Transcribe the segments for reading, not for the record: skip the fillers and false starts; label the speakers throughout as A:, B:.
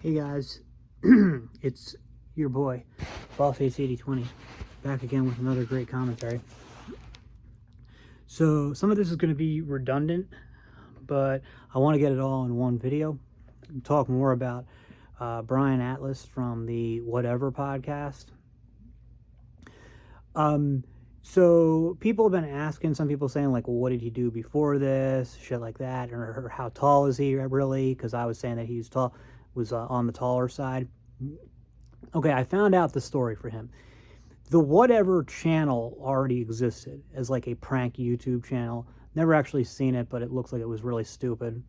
A: Hey guys, it's your boy, Ballface8020, back again with another great commentary. So some of this is going to be redundant, but I want to get it all in one video and talk more about Brian Atlas from the Whatever podcast. So people have been asking, some people saying like, well, what did he do before this, shit like that, or how tall is he really? Because I was saying that he's tall, was on the taller side. Okay, I found out the story for him. The Whatever channel already existed as like a prank YouTube channel. Never actually seen it, but it looks like it was really stupid,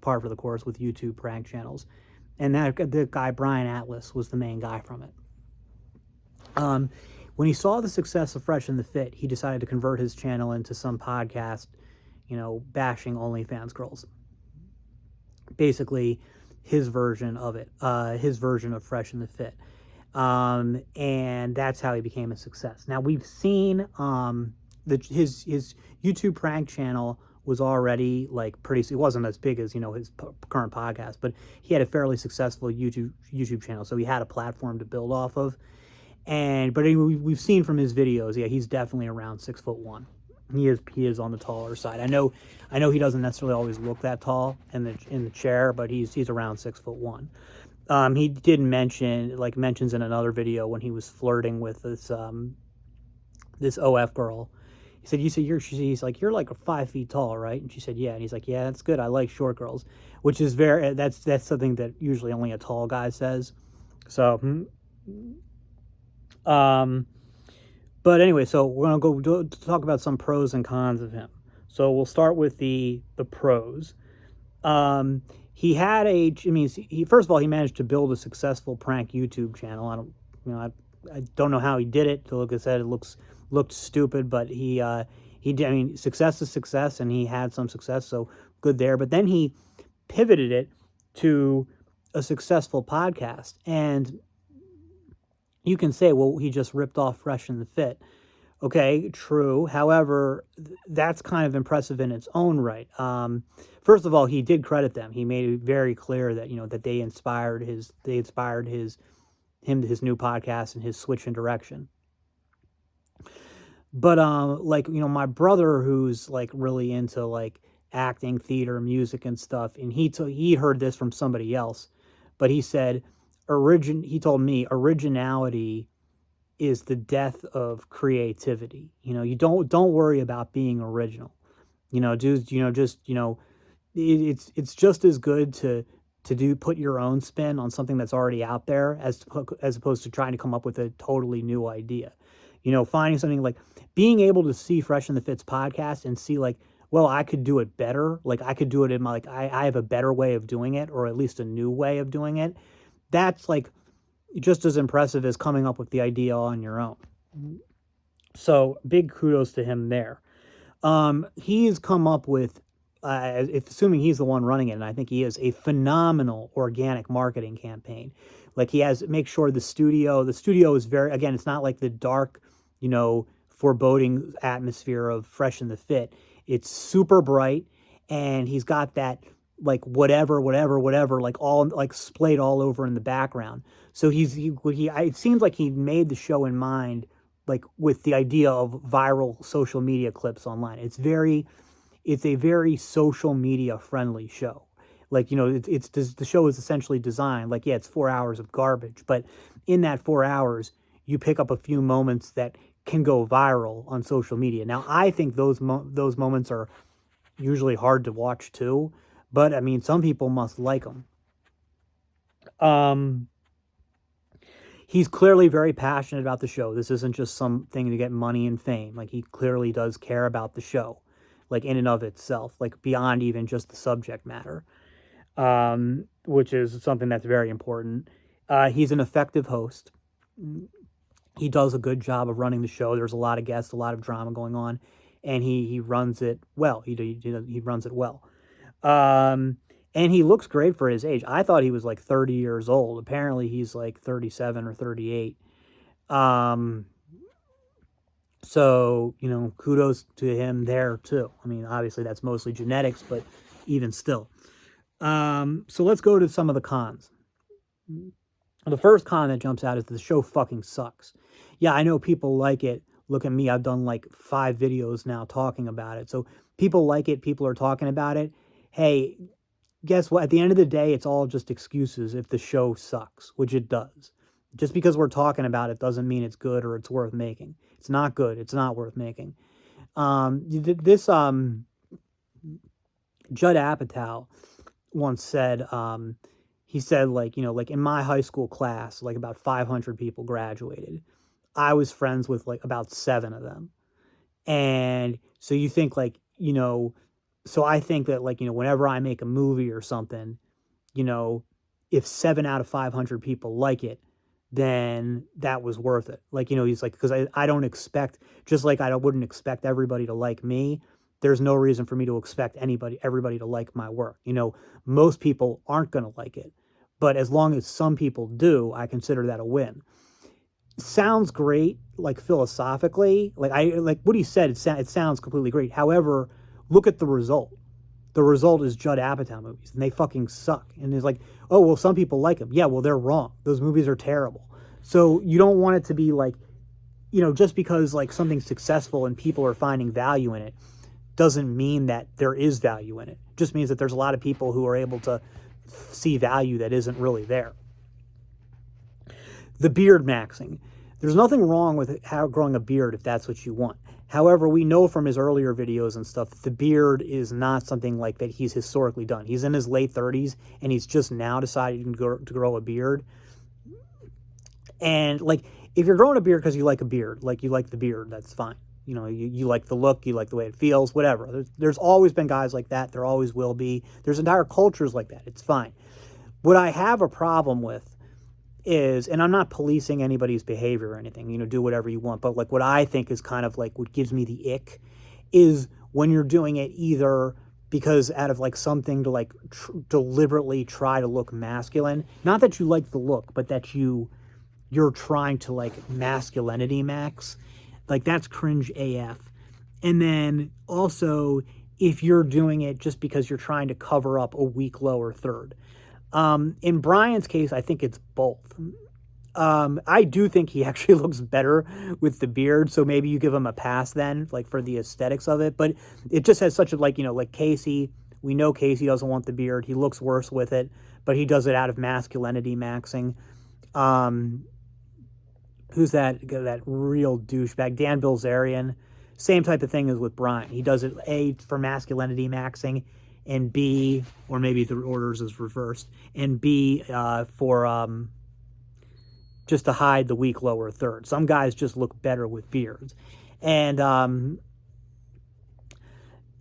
A: par for the course with YouTube prank channels. And that the guy Brian Atlas was the main guy from it. When he saw the success of Fresh and the Fit, he decided to convert his channel into some podcast, bashing OnlyFans girls. Basically, his version of it, his version of Fresh and the Fit. And that's how he became a success. Now we've seen his YouTube prank channel was already like pretty. It wasn't as big as his current podcast, but he had a fairly successful YouTube channel, so he had a platform to build off of. But anyway, we've seen from his videos, yeah, he's definitely around 6'1". He is on the taller side. I know he doesn't necessarily always look that tall in the chair, but he's around 6'1". He did mentions in another video when he was flirting with this OF girl. He said, he's like, you're like 5 feet tall, right? And she said, yeah. And he's like, yeah, that's good. I like short girls, which is that's something that usually only a tall guy says. So, but anyway, so we're going to go talk about some pros and cons of him. So we'll start with the pros. He had first of all, he managed to build a successful prank YouTube channel. I don't know how he did it. Like I said, it looked stupid, but he did. I mean, success is success, and he had some success, so good there. But then he pivoted it to a successful podcast, and you can say, well, he just ripped off Fresh and the Fit. Okay, true. However, that's kind of impressive in its own right. First of all, he did credit them. He made it very clear that that they inspired his new podcast and his switch in direction. But my brother, who's like really into like acting, theater, music, and stuff, and he heard this from somebody else, but he said, he told me originality is the death of creativity. You don't worry about being original. It's just as good to put your own spin on something that's already out there as opposed to trying to come up with a totally new idea. Finding something like being able to see Fresh and the Fit's podcast and see like, well, I could do it better. Like I could do it in my, like, I have a better way of doing it, or at least a new way of doing it. That's like just as impressive as coming up with the idea on your own. So big kudos to him there. He's come up with, assuming he's the one running it, and I think he is, a phenomenal organic marketing campaign. Like make sure the studio is very, again, it's not like the dark, foreboding atmosphere of Fresh and the Fit. It's super bright, and he's got that like whatever, like all like splayed all over in the background. So it seems like he made the show in mind, like with the idea of viral social media clips online. It's a very social media friendly show. Like, the show is essentially designed like, yeah, it's 4 hours of garbage, but in that 4 hours, you pick up a few moments that can go viral on social media. Now, I think those moments are usually hard to watch too, but I mean, some people must like them. He's clearly very passionate about the show. This isn't just something to get money and fame. Like, he clearly does care about the show, like in and of itself, like beyond even just the subject matter, which is something that's very important. He's an effective host. He does a good job of running the show. There's a lot of guests, a lot of drama going on, and he runs it well. He runs it well. And he looks great for his age. I thought he was like 30 years old. Apparently he's like 37 or 38. So, kudos to him there too. I mean, obviously that's mostly genetics, but even still. So let's go to some of the cons. The first comment that jumps out is the show fucking sucks. Yeah, I know people like it. Look at me, I've done like 5 videos now talking about it. So people like it, people are talking about it. Hey, guess what? At the end of the day, it's all just excuses if the show sucks, which it does. Just because we're talking about it doesn't mean it's good or it's worth making. It's not good. It's not worth making. This Judd Apatow once said, he said, like, like in my high school class, like about 500 people graduated. I was friends with like about 7 of them. And so you think like, so I think that like, whenever I make a movie or something, if 7 out of 500 people like it, then that was worth it. Like, he's like, because I don't expect, just like I wouldn't expect everybody to like me, there's no reason for me to expect everybody to like my work. Most people aren't going to like it. But as long as some people do, I consider that a win. Sounds great, like philosophically. Like what he said, it sounds completely great. However, look at the result. The result is Judd Apatow movies, and they fucking suck. And it's like, oh, well, some people like them. Yeah, well, they're wrong. Those movies are terrible. So you don't want it to be like, just because like something's successful and people are finding value in it, doesn't mean that there is value in it. It just means that there's a lot of people who are able to see value that isn't really there. The beard maxing. There's nothing wrong with growing a beard if that's what you want. However, we know from his earlier videos and stuff that the beard is not something like that he's historically done. He's in his late 30s, and he's just now decided to grow a beard. And, like, if you're growing a beard because you like a beard, like you like the beard, that's fine. You like the look, you like the way it feels, whatever. There's always been guys like that. There always will be. There's entire cultures like that. It's fine. What I have a problem with is, and I'm not policing anybody's behavior or anything, do whatever you want, but like what I think is kind of like what gives me the ick is when you're doing it either because out of like something to like deliberately try to look masculine, not that you like the look, but that you're trying to like masculinity max, like that's cringe AF. And then also if you're doing it just because you're trying to cover up a weak lower third. In Brian's case, I think it's both. I do think he actually looks better with the beard, so maybe you give him a pass then, like for the aesthetics of it. But it just has such a like Casey. We know Casey doesn't want the beard. He looks worse with it, but he does it out of masculinity maxing. Who's that real douchebag? Dan Bilzerian. Same type of thing as with Brian. He does it A for masculinity maxing, and B, or maybe the orders is reversed, and B for just to hide the weak lower third. Some guys just look better with beards. And I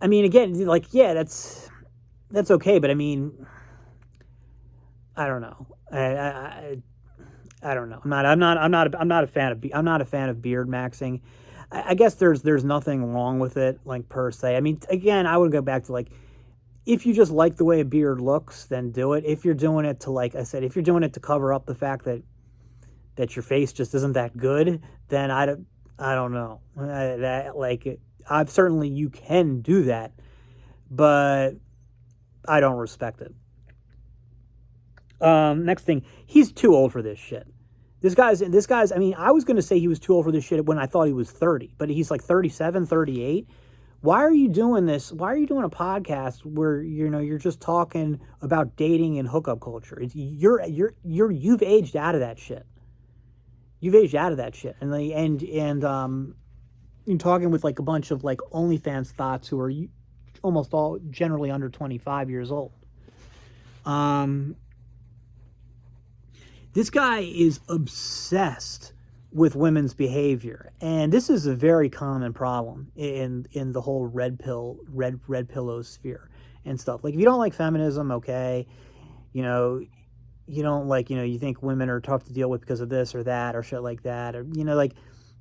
A: mean, again, like, yeah, that's okay, but I mean, I don't know. I don't know. I'm not a fan of beard maxing. I guess there's nothing wrong with it, like, per se. I mean, again, I would go back to like, if you just like the way a beard looks, then do it. If you're doing it to, like I said, if you're doing it to cover up the fact that your face just isn't that good, then I don't know. I've certainly, you can do that, but I don't respect it. Next thing, he's too old for this shit. This guy's, I mean, I was going to say he was too old for this shit when I thought he was 30, but he's like 37, 38. Why are you doing this? Why are you doing a podcast where, you're just talking about dating and hookup culture? You've aged out of that shit. You've aged out of that shit. And you're talking with like a bunch of like OnlyFans thoughts who are almost all generally under 25 years old. This guy is obsessed with women's behavior, and this is a very common problem in the whole red pillow sphere and stuff. Like, if you don't like feminism, okay, you don't like, you think women are tough to deal with because of this or that or shit like that, or like,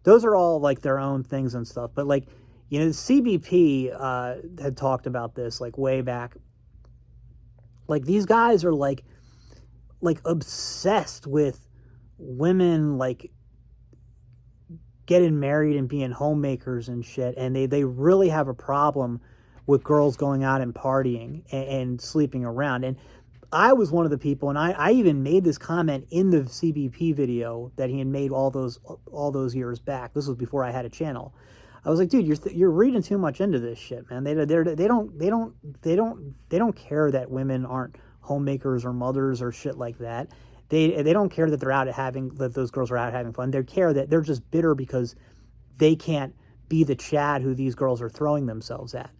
A: those are all like their own things and stuff. But like, CBP had talked about this like way back. Like, these guys are like obsessed with women like getting married and being homemakers and shit, and they really have a problem with girls going out and partying and sleeping around. And I was one of the people, and I even made this comment in the CBP video that he had made all those years back. This was before I had a channel. I was like, dude, you're reading too much into this shit, man. They don't care that women aren't homemakers or mothers or shit like that. They don't care that that those girls are out having fun. They care that they're just bitter because they can't be the Chad who these girls are throwing themselves at.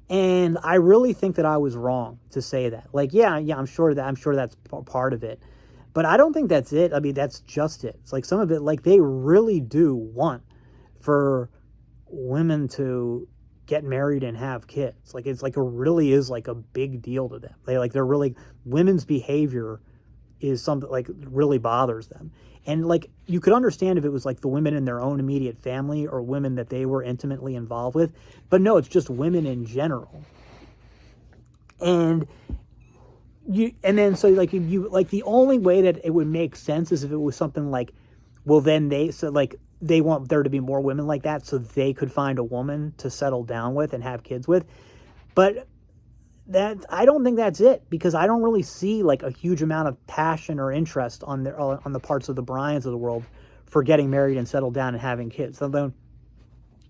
A: And I really think that I was wrong to say that. Like, yeah, I'm sure that's part of it, but I don't think that's it. I mean, that's just it. It's like some of it, like they really do want for women to get married and have kids. Like it's like it really is like a big deal to them. They're really, women's behavior is something like really bothers them. And like you could understand if it was like the women in their own immediate family or women that they were intimately involved with, but no, it's just women in general. And then so like if you like the only way that it would make sense is if it was something like, well then they want there to be more women like that so they could find a woman to settle down with and have kids with. But that I don't think that's it, because I don't really see like a huge amount of passion or interest on the parts of the Bryans of the world for getting married and settled down and having kids. Although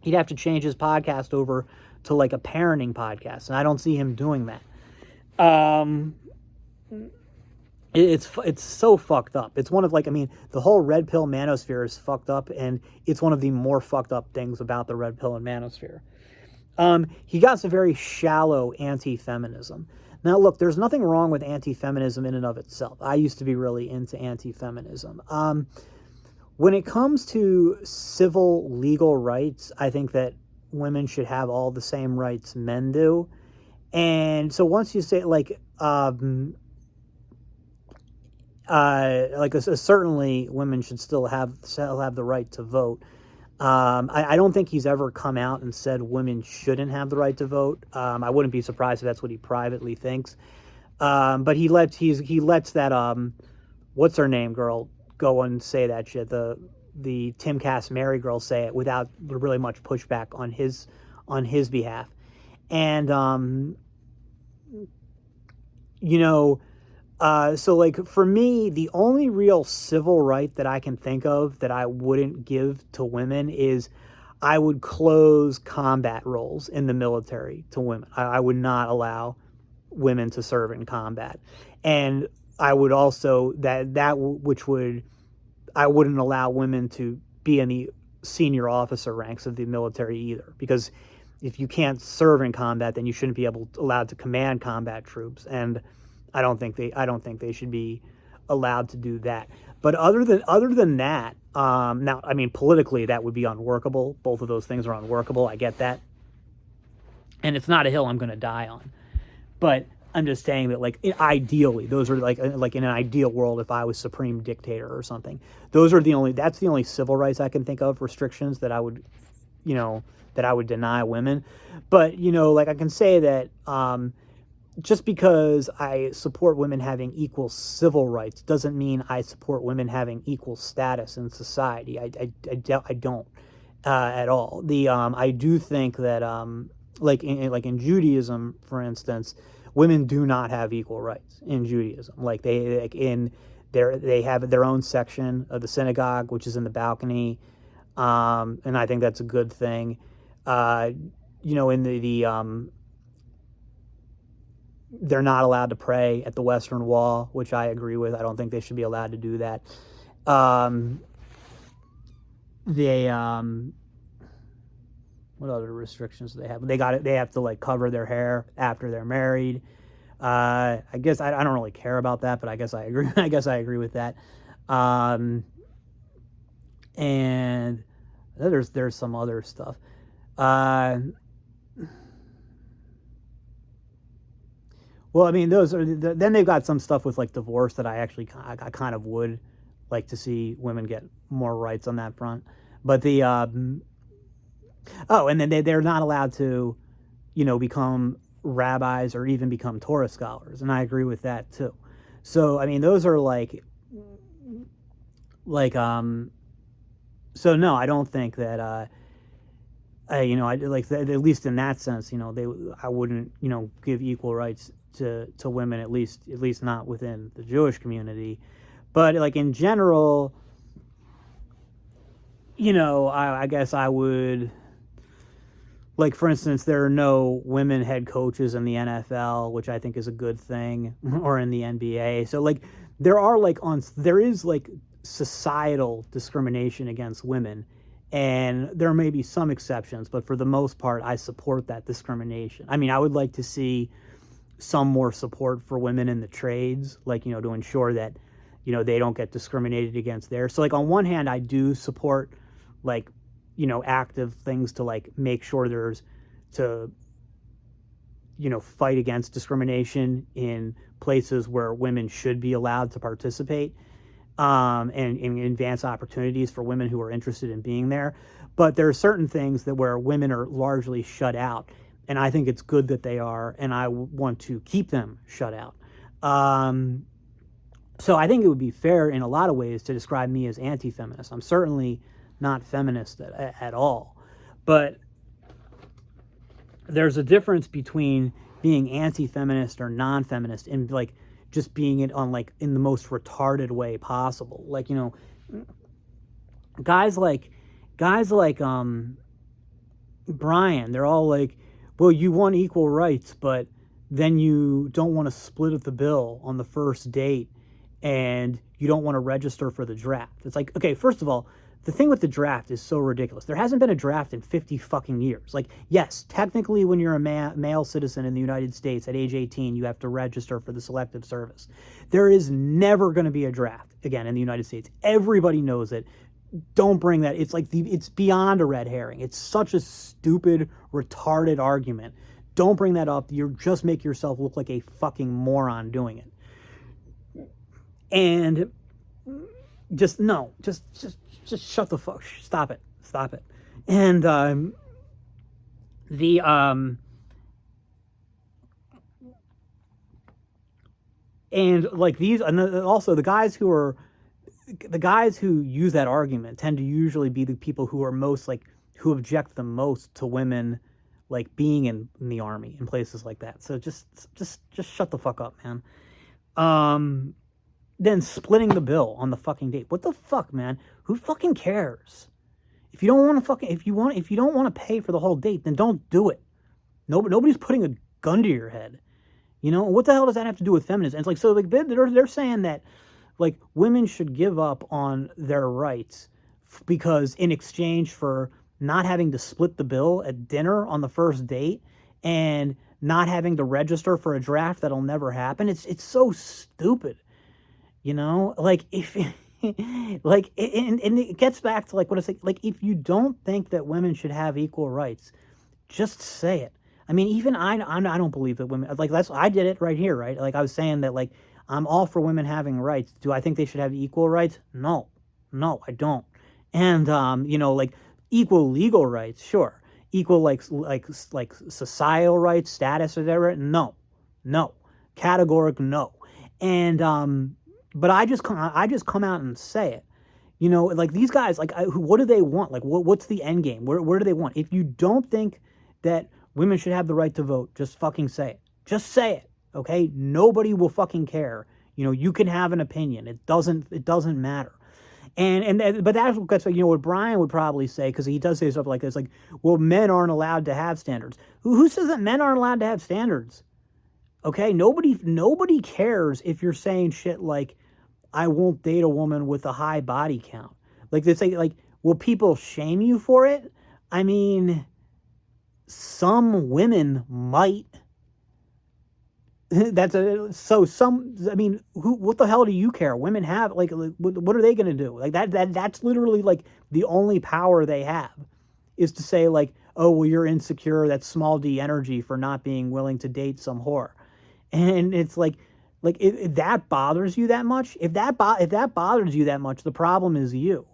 A: he'd have to change his podcast over to like a parenting podcast, and I don't see him doing that. It's so fucked up. It's one of like, I mean, the whole red pill manosphere is fucked up, and it's one of the more fucked up things about the red pill and manosphere. He got some very shallow anti-feminism. Now, look, there's nothing wrong with anti-feminism in and of itself. I used to be really into anti-feminism. When it comes to civil legal rights, I think that women should have all the same rights men do. And so once you say certainly women should still have the right to vote. I don't think he's ever come out and said women shouldn't have the right to vote. I wouldn't be surprised if that's what he privately thinks. But he lets that what's her name girl go and say that shit. The Tim Cass Mary girl say it without really much pushback on his behalf. And so like for me, the only real civil right that I can think of that I wouldn't give to women is I would close combat roles in the military to women. I would not allow women to serve in combat. And I would also I wouldn't allow women to be in the senior officer ranks of the military either, because if you can't serve in combat, then you shouldn't be allowed to command combat troops. And I don't think they should be allowed to do that. But other than that, now I mean politically that would be unworkable. Both of those things are unworkable. I get that, and it's not a hill I'm going to die on. But I'm just saying that like ideally, those are like in an ideal world, if I was supreme dictator or something, that's the only civil rights I can think of, restrictions that I would deny women. But like I can say that. Just because I support women having equal civil rights doesn't mean I support women having equal status in society. I don't at all. I do think that like in Judaism, for instance, women do not have equal rights in Judaism. Like they have their own section of the synagogue, which is in the balcony, and I think that's a good thing. In they're not allowed to pray at the Western Wall, which I agree with. I don't think they should be allowed to do that. What other restrictions do they have? They have to like cover their hair after they're married. I guess I don't really care about that, but I guess I agree. I guess I agree with that. And there's some other stuff. Well, I mean, then they've got some stuff with like divorce that I kind of would like to see women get more rights on that front. But and then they're not allowed to, become rabbis or even become Torah scholars, and I agree with that too. So I mean, those are so no, I don't think that I like at least in that sense, I wouldn't give equal rights to women, at least not within the Jewish community. But like in general, I guess I would, like, for instance, there are no women head coaches in the NFL, which I think is a good thing, or in the NBA. So like there is like societal discrimination against women, and there may be some exceptions, but for the most part, I support that discrimination. I mean, I would like to see some more support for women in the trades, like, to ensure that, they don't get discriminated against there. So like on one hand, I do support like, active things to like make sure there's to, fight against discrimination in places where women should be allowed to participate, and advance opportunities for women who are interested in being there. But there are certain things that where women are largely shut out, and I think it's good that they are, and I want to keep them shut out. So I think it would be fair in a lot of ways to describe me as anti-feminist. I'm certainly not feminist at all, but there's a difference between being anti-feminist or non-feminist and like just being it on like in the most retarded way possible. Like, guys like Brian, they're all like, well, you want equal rights, but then you don't want to split the bill on the first date, and you don't want to register for the draft. It's like, okay, first of all, the thing with the draft is so ridiculous. There hasn't been a draft in 50 fucking years. Like, yes, technically when you're a male citizen in the United States at age 18, you have to register for the Selective Service. There is never going to be a draft again in the United States. Everybody knows it. Don't bring that. It's like it's beyond a red herring. It's such a stupid, retarded argument. Don't bring that up. You just make yourself look like a fucking moron doing it. And just shut the fuck. Stop it. And and like these, and also the guys who use that argument tend to usually be the people who are most like who object the most to women like being in the army and places like that. So just shut the fuck up, man. Then splitting the bill on the fucking date. What the fuck, man? Who fucking cares? If you don't want to if you don't want to pay for the whole date, then don't do it. Nobody's putting a gun to your head. What the hell does that have to do with feminism? And it's like, so like they're saying that like women should give up on their rights because in exchange for not having to split the bill at dinner on the first date and not having to register for a draft that'll never happen. It's so stupid. Like if like and it gets back to like what I say, like if you don't think that women should have equal rights, just say it. I mean, even I don't believe that women, like I did it right here, right? Like I was saying that like I'm all for women having rights. Do I think they should have equal rights? No, I don't. And like equal legal rights, sure. Equal like societal rights, status, or whatever. No, categoric no. And but I just come out and say it. Like these guys, like what do they want? Like what's the end game? Where do they want? If you don't think that women should have the right to vote, just fucking say it. Just say it, okay? Nobody will fucking care. You can have an opinion. It doesn't matter. But that's what Brian would probably say, because he does say stuff like this, like, well, men aren't allowed to have standards. Who says that men aren't allowed to have standards? Okay, nobody cares if you're saying shit like, I won't date a woman with a high body count. Like they say, like, will people shame you for it? I mean, some women might. What the hell do you care? Women have like what are they going to do? Like that's literally like the only power they have is to say like, oh, well, you're insecure. That's small d energy for not being willing to date some whore. And it's like if that bothers you that much, if that bothers you that much, the problem is you.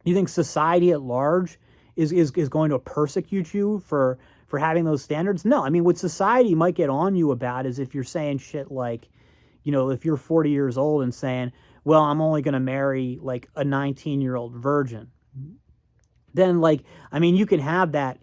A: You think society at large is going to persecute you for having those standards? No. I mean, what society might get on you about is if you're saying shit like, if you're 40 years old and saying, well, I'm only going to marry like a 19-year-old virgin. then like, I mean, you can have that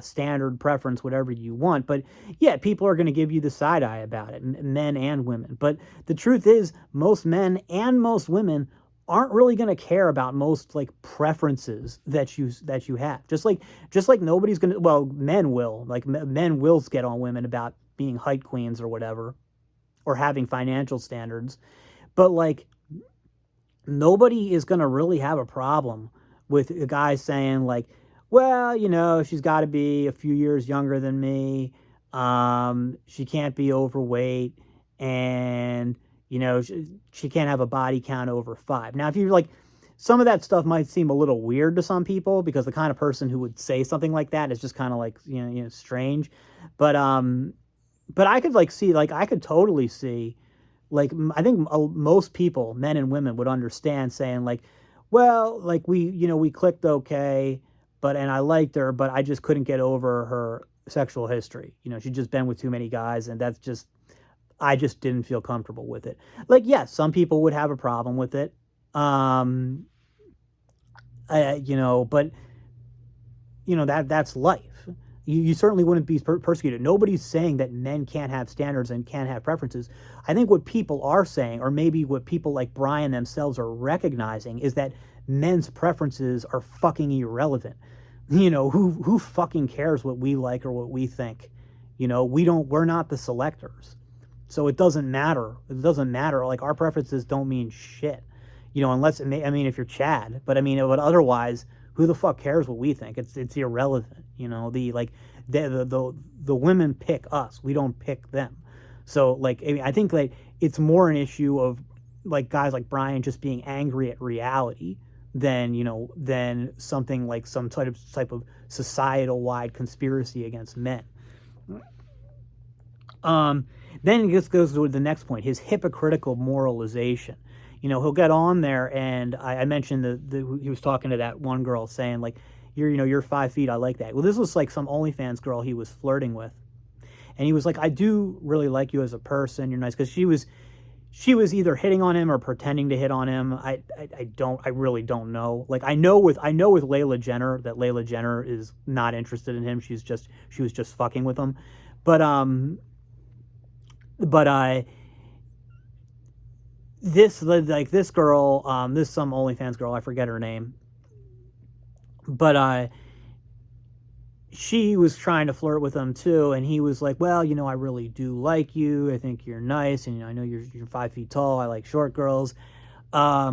A: standard preference, whatever you want, but yeah, people are going to give you the side eye about it, men and women. But the truth is, most men and most women aren't really going to care about most like preferences that you have. Just like nobody's going to, well, men will, like men will get on women about being height queens or whatever, or having financial standards, but like nobody is going to really have a problem with a guy saying like, well, you know, she's got to be a few years younger than me. She can't be overweight, and you know, she can't have a body count over 5. Now, if you're like, some of that stuff might seem a little weird to some people because the kind of person who would say something like that is just kind of like, strange. But I could like see, like, I could totally see, like, I think most people, men and women, would understand saying like, well, like, we clicked okay, but and I liked her, but I just couldn't get over her sexual history. She'd just been with too many guys, and that's just, I just didn't feel comfortable with it. Like, yes, some people would have a problem with it. But that's life. You certainly wouldn't be persecuted. Nobody's saying that men can't have standards and can't have preferences. I think what people are saying, or maybe what people like Brian themselves are recognizing, is that men's preferences are fucking irrelevant. Who fucking cares what we like or what we think? We're not the selectors. So it doesn't matter. It doesn't matter. Like, our preferences don't mean shit. Unless, if you're Chad, but but otherwise, who the fuck cares what we think? It's irrelevant. The women pick us. We don't pick them. So like, I think like it's more an issue of like guys like Brian just being angry at reality than something like some type of societal wide conspiracy against men. Then it just goes to the next point, his hypocritical moralization. He'll get on there, and I mentioned he was talking to that one girl saying like, you're 5 feet, I like that. Well, this was like some OnlyFans girl he was flirting with, and he was like, I do really like you as a person, you're nice, because she was either hitting on him or pretending to hit on him. I really don't know. Like, I know with Layla Jenner that Layla Jenner is not interested in him. She was just fucking with him, but this girl, this some OnlyFans girl, I forget her name, but she was trying to flirt with him too, and he was like, well, I really do like you, I think you're nice, and I know you're 5 feet tall, I like short girls, but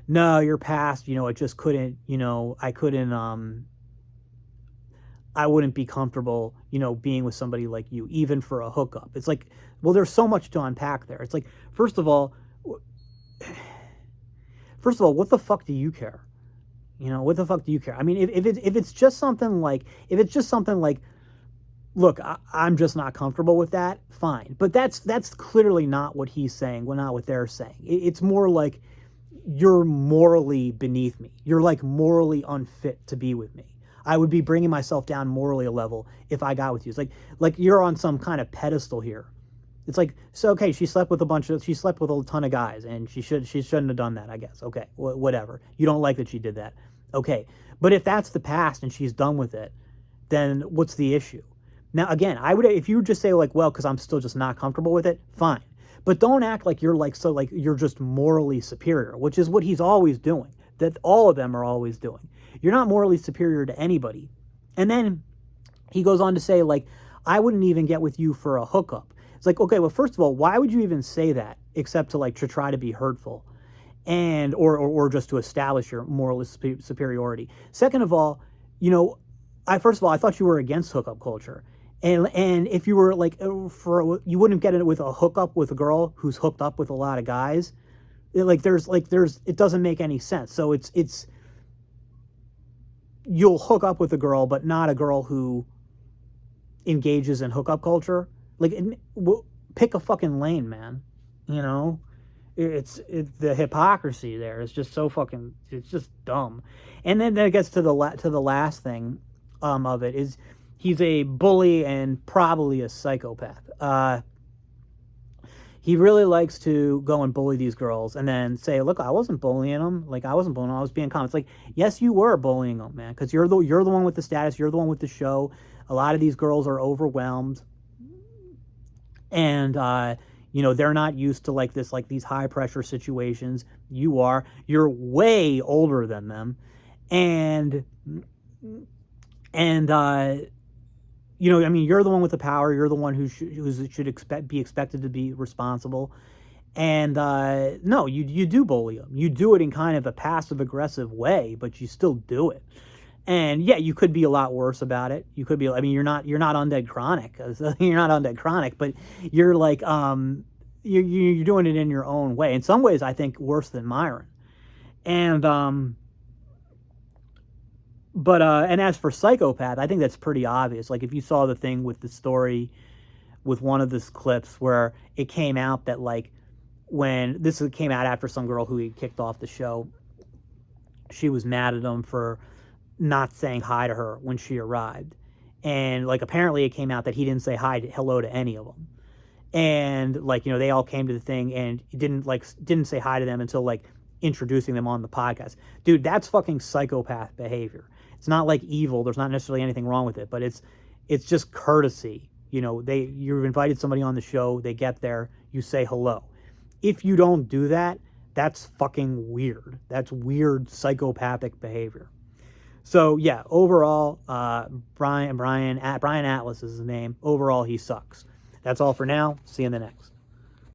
A: no, you're past, it just couldn't, I couldn't, I wouldn't be comfortable, being with somebody like you, even for a hookup. It's like, well, there's so much to unpack there. It's like, first of all, what the fuck do you care? What the fuck do you care? I mean, if it's just something like, look, I'm just not comfortable with that, fine. But that's clearly not what he's saying, well, not what they're saying. It's more like, you're morally beneath me. You're like morally unfit to be with me. I would be bringing myself down morally a level if I got with you. It's like you're on some kind of pedestal here. It's like, so okay, she slept with a ton of guys, and she shouldn't have done that, I guess. Okay, whatever. You don't like that she did that. Okay, but if that's the past and she's done with it, then what's the issue? Now, again, I would, if you would just say like, well, because I'm still just not comfortable with it, fine. But don't act like you're like, so like you're just morally superior, which is what he's always doing. That all of them are always doing. You're not morally superior to anybody. And then he goes on to say like, I wouldn't even get with you for a hookup. It's like, okay, well, first of all, why would you even say that except to try to be hurtful, and or just to establish your moral superiority? Second of all, I thought you were against hookup culture, and if you were like, you wouldn't get it with a hookup with a girl who's hooked up with a lot of guys. It doesn't make any sense. So it's you'll hook up with a girl, but not a girl who engages in hookup culture. Like, pick a fucking lane, man. It's the hypocrisy there is just so fucking, it's just dumb. And then it gets to the last thing of it is he's a bully and probably a psychopath. he really likes to go and bully these girls and then say, look, I wasn't bullying them. Like, I wasn't bullying them. I was being calm. It's like, yes, you were bullying them, man, because you're the one with the status. You're the one with the show. A lot of these girls are overwhelmed. And, they're not used to like these high pressure situations. You're way older than them. And you're the one with the power. You're the one who should be expected to be responsible. And no, you do bully them. You do it in kind of a passive aggressive way, but you still do it. And yeah, you could be a lot worse about it. You could be. I mean, you're not undead chronic. You're not undead chronic, but you're like you're doing it in your own way. In some ways, I think worse than Myron. And and as for Psychopath, I think that's pretty obvious. Like if you saw the thing with the story with one of the clips where it came out that like when this came out after some girl who he kicked off the show, she was mad at him for not saying hi to her when she arrived. And like apparently it came out that he didn't say hello to any of them. And like, they all came to the thing and he didn't say hi to them until like introducing them on the podcast. Dude, that's fucking psychopath behavior. It's not like evil. There's not necessarily anything wrong with it, but it's just courtesy. You've invited somebody on the show, they get there, you say hello. If you don't do that, that's fucking weird. That's weird psychopathic behavior. So yeah, overall, Brian Atlas is his name. Overall, he sucks. That's all for now. See you in the next.